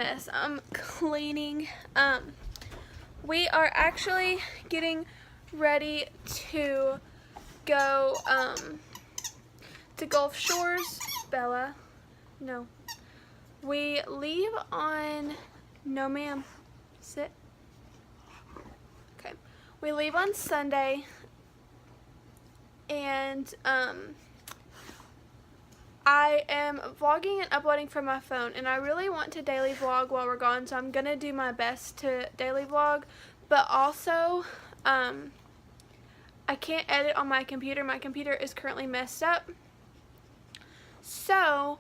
mess. I'm cleaning. We are actually getting ready to go to Gulf Shores. Bella, no. We leave on, no ma'am, sit. Okay. We leave on Sunday, and I am vlogging and uploading from my phone, and I really want to daily vlog while we're gone, so I'm going to do my best to daily vlog, but also, I can't edit on my computer. My computer is currently messed up, so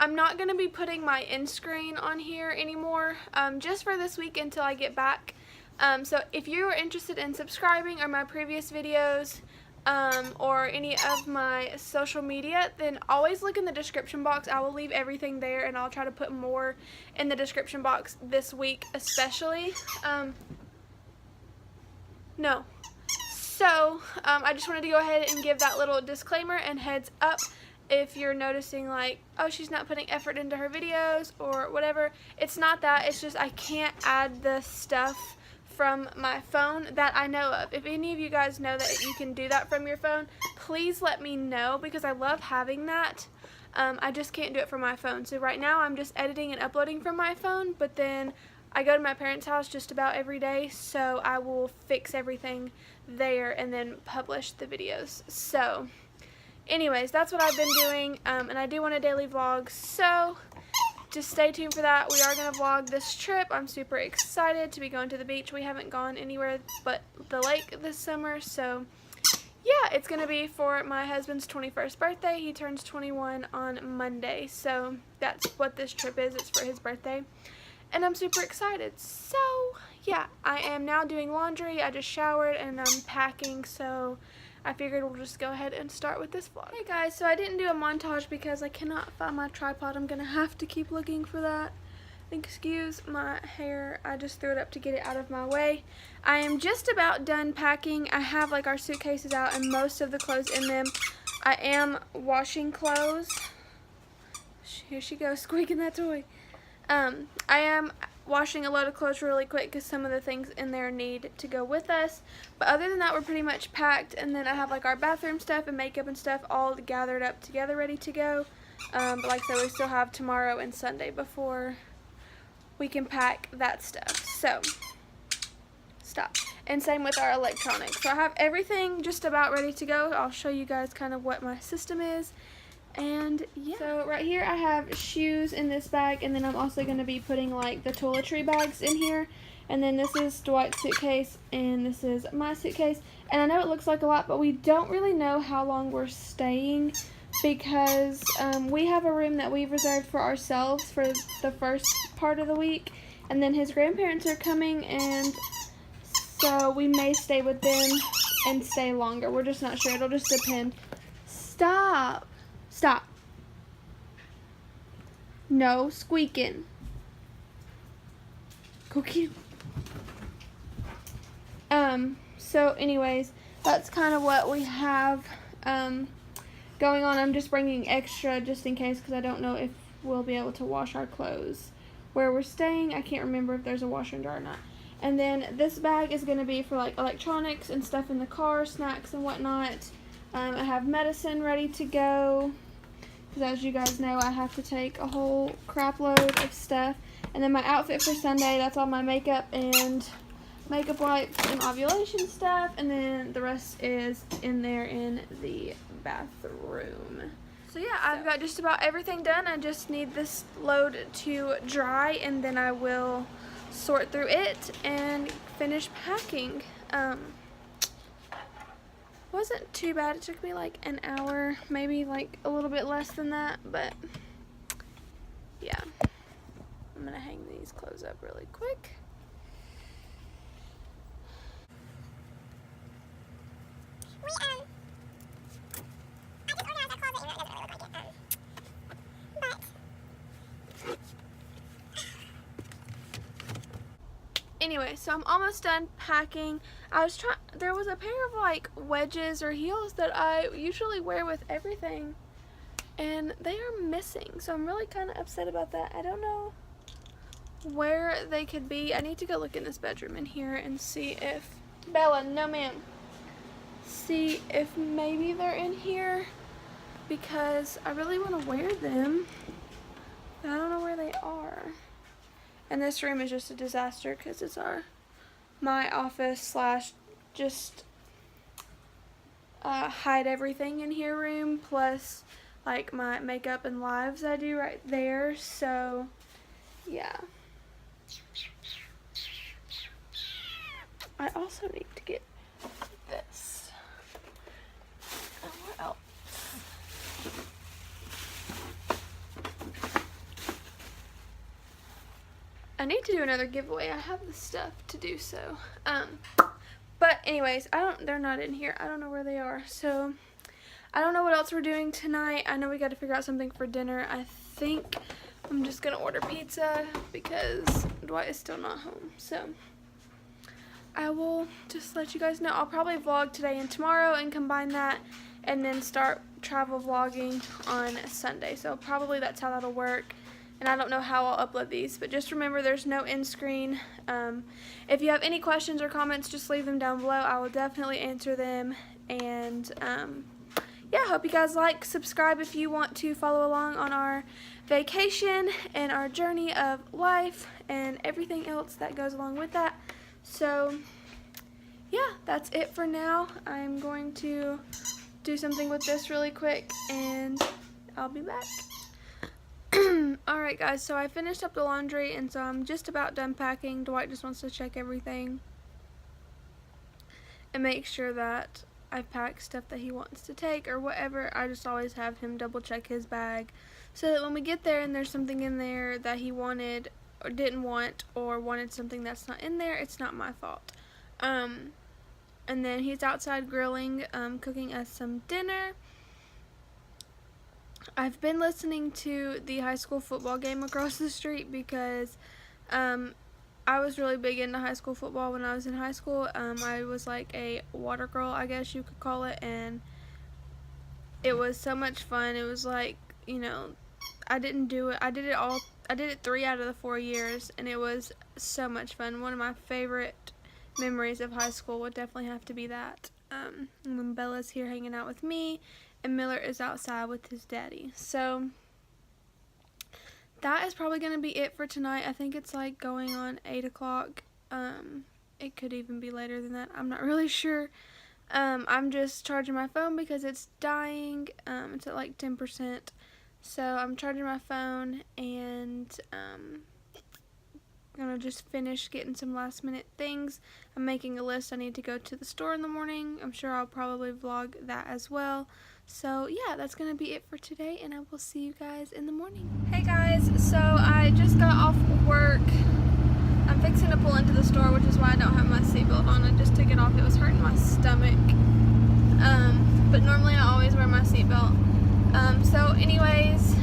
I'm not going to be putting my end screen on here anymore, just for this week until I get back. So if you are interested in subscribing or my previous videos, or any of my social media, then always look in the description box. I will leave everything there, and I'll try to put more in the description box this week especially. No. So, I just wanted to go ahead and give that little disclaimer and heads up if you're noticing like, oh, she's not putting effort into her videos or whatever. It's not that. It's just I can't add the stuff from my phone that I know of. If any of you guys know that you can do that from your phone, please let me know, because I love having that. I just can't do it from my phone. So right now I'm just editing and uploading from my phone, but then I go to my parents' house just about every day, so I will fix everything there and then publish the videos. So anyways, that's what I've been doing, and I do want a daily vlog, so just stay tuned for that. We are going to vlog this trip. I'm super excited to be going to the beach. We haven't gone anywhere but the lake this summer, so yeah, it's going to be for my husband's 21st birthday. He turns 21 on Monday, so that's what this trip is. It's for his birthday, and I'm super excited. So yeah, I am now doing laundry. I just showered and I'm packing, so I figured we'll just go ahead and start with this vlog. Hey guys, so I didn't do a montage because I cannot find my tripod. I'm gonna have to keep looking for that. Excuse my hair, I just threw it up to get it out of my way. I am just about done packing. I have like our suitcases out and most of the clothes in them. I am washing clothes. Here she goes, squeaking that toy. I am washing a load of clothes really quick because some of the things in there need to go with us, but other than that we're pretty much packed. And then I have like our bathroom stuff and makeup and stuff all gathered up together ready to go, but like I said, we still have tomorrow and Sunday before we can pack that stuff. So stop. And same with our electronics. So I have everything just about ready to go. I'll show you guys kind of what my system is. And yeah, so right here I have shoes in this bag, and then I'm also going to be putting like the toiletry bags in here. And then this is Dwight's suitcase, and this is my suitcase. And I know it looks like a lot, but we don't really know how long we're staying, because we have a room that we've reserved for ourselves for the first part of the week, and then his grandparents are coming, and so we may stay with them and stay longer. We're just not sure. It'll just depend. Stop. Stop. No squeaking. Cookie. So anyways, that's kind of what we have going on. I'm just bringing extra just in case, because I don't know if we'll be able to wash our clothes where we're staying. I can't remember if there's a washer and dryer or not. And then this bag is going to be for like electronics and stuff in the car, snacks and whatnot. I have medicine ready to go, because as you guys know, I have to take a whole crap load of stuff. And then my outfit for Sunday, that's all my makeup and makeup wipes and ovulation stuff. And then the rest is in there in the bathroom. So yeah, I've got just about everything done. I just need this load to dry, and then I will sort through it and finish packing. Wasn't too bad. It took me like an hour, maybe like a little bit less than that, but yeah. I'm gonna hang these clothes up really quick. Anyway, so I'm almost done packing. There was a pair of like wedges or heels that I usually wear with everything, and they are missing. So I'm really kind of upset about that. I don't know where they could be. I need to go look in this bedroom in here and see if Bella, no ma'am. See if maybe they're in here because I really want to wear them. But I don't know where they are. And this room is just a disaster because it's my office slash just hide everything in here room, plus like my makeup and lives I do right there. So yeah, I also need to get this. And what else? I need to do another giveaway. I have the stuff to do so. But anyways, they're not in here. I don't know where they are. So I don't know what else we're doing tonight. I know we got to figure out something for dinner. I think I'm just gonna order pizza because Dwight is still not home. So I will just let you guys know. I'll probably vlog today and tomorrow and combine that and then start travel vlogging on Sunday. So probably that's how that'll work. And I don't know how I'll upload these, but just remember there's no end screen. If you have any questions or comments, just leave them down below. I will definitely answer them. And yeah, hope you guys like, subscribe if you want to follow along on our vacation and our journey of life and everything else that goes along with that. So yeah, that's it for now. I'm going to do something with this really quick and I'll be back. Alright guys, so I finished up the laundry and so I'm just about done packing. Dwight just wants to check everything and make sure that I've packed stuff that he wants to take or whatever. I just always have him double check his bag so that when we get there and there's something in there that he wanted or didn't want or wanted something that's not in there, it's not my fault. And then he's outside grilling, cooking us some dinner. I've been listening to the high school football game across the street because I was really big into high school football when I was in high school. I was like a water girl, I guess you could call it, and it was so much fun. It was like, you know, I did it 3 out of the 4 years, and it was so much fun. One of my favorite memories of high school would definitely have to be that. And when Bella's here hanging out with me, and Miller is outside with his daddy. So that is probably going to be it for tonight. I think it's like going on 8 o'clock. It could even be later than that. I'm not really sure. I'm just charging my phone because it's dying. It's at like 10%. So I'm charging my phone and I'm going to just finish getting some last minute things. I'm making a list. I need to go to the store in the morning. I'm sure I'll probably vlog that as well. So yeah, that's going to be it for today, and I will see you guys in the morning. Hey guys, so I just got off work. I'm fixing to pull into the store, which is why I don't have my seatbelt on. I just took it off. It was hurting my stomach. But normally I always wear my seatbelt. So anyways,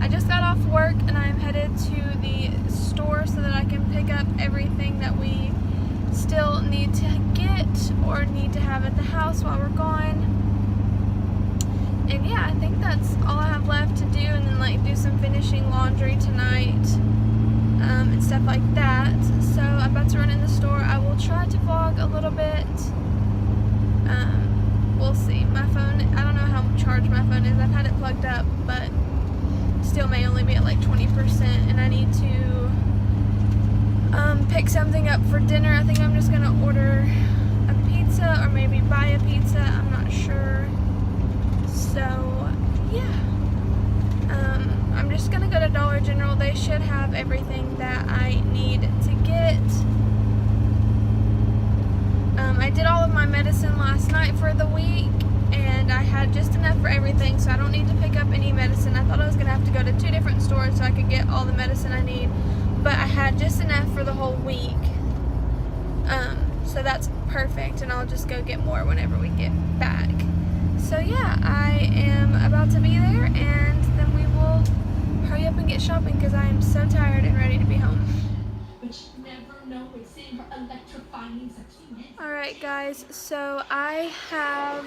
I just got off work and I'm headed to the store so that I can pick up everything that we still need to get or need to have at the house while we're gone. And yeah, I think that's all I have left to do, and then like do some finishing laundry tonight and stuff like that. So I'm about to run in the store. I will try to vlog a little bit. We'll see. My phone, I don't know how charged my phone is. I've had it plugged up, but still may only be at like 20%, and I need to pick something up for dinner. I think I'm just gonna order a pizza or maybe buy a pizza. I'm not sure. So yeah, I'm just gonna go to Dollar General. They should have everything that I need to get. I did all of my medicine last night for the week, and I had just enough for everything, so I don't need to pick up any medicine. I thought I was gonna have to go to 2 different stores so I could get all the medicine I need, but I had just enough for the whole week. So that's perfect, and I'll just go get more whenever we get back. So yeah, I am about to be there, and then we will hurry up and get shopping because I am so tired and ready to be home. But you never know what's in Alright guys, so I have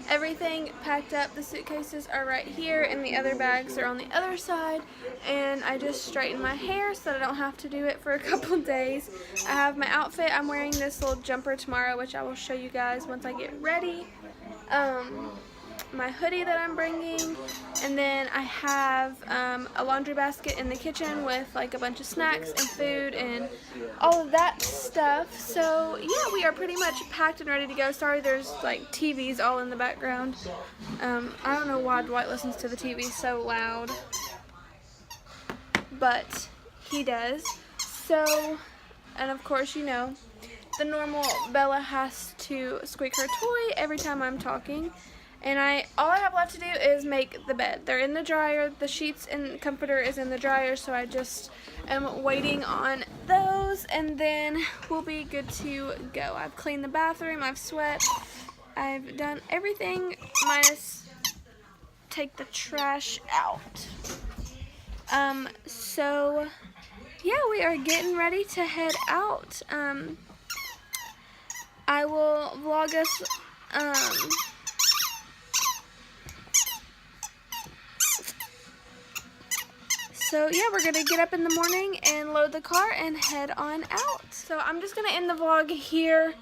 everything packed up. The suitcases are right here and the other bags are on the other side, and I just straightened my hair so that I don't have to do it for a couple of days. I have my outfit. I'm wearing this little jumper tomorrow, which I will show you guys once I get ready. My hoodie that I'm bringing, and then I have a laundry basket in the kitchen with like a bunch of snacks and food and all of that stuff. So yeah, we are pretty much packed and ready to go. Sorry there's like TVs all in the background. I don't know why Dwight listens to the TV so loud, but he does. So, and of course, you know, the normal Bella has to squeak her toy every time I'm talking. And all I have left to do is make the bed. They're in the dryer. The sheets and comforter is in the dryer, so I just am waiting on those, and then we'll be good to go. I've cleaned the bathroom. I've swept. I've done everything minus take the trash out. So yeah, we are getting ready to head out. I will vlog us. So yeah, we're gonna get up in the morning and load the car and head on out. So I'm just gonna end the vlog here,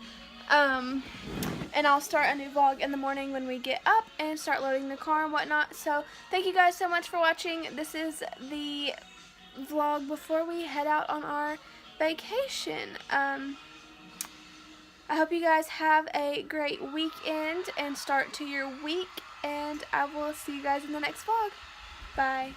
and I'll start a new vlog in the morning when we get up and start loading the car and whatnot. So thank you guys so much for watching. This is the vlog before we head out on our vacation. I hope you guys have a great weekend and start to your week, and I will see you guys in the next vlog. Bye.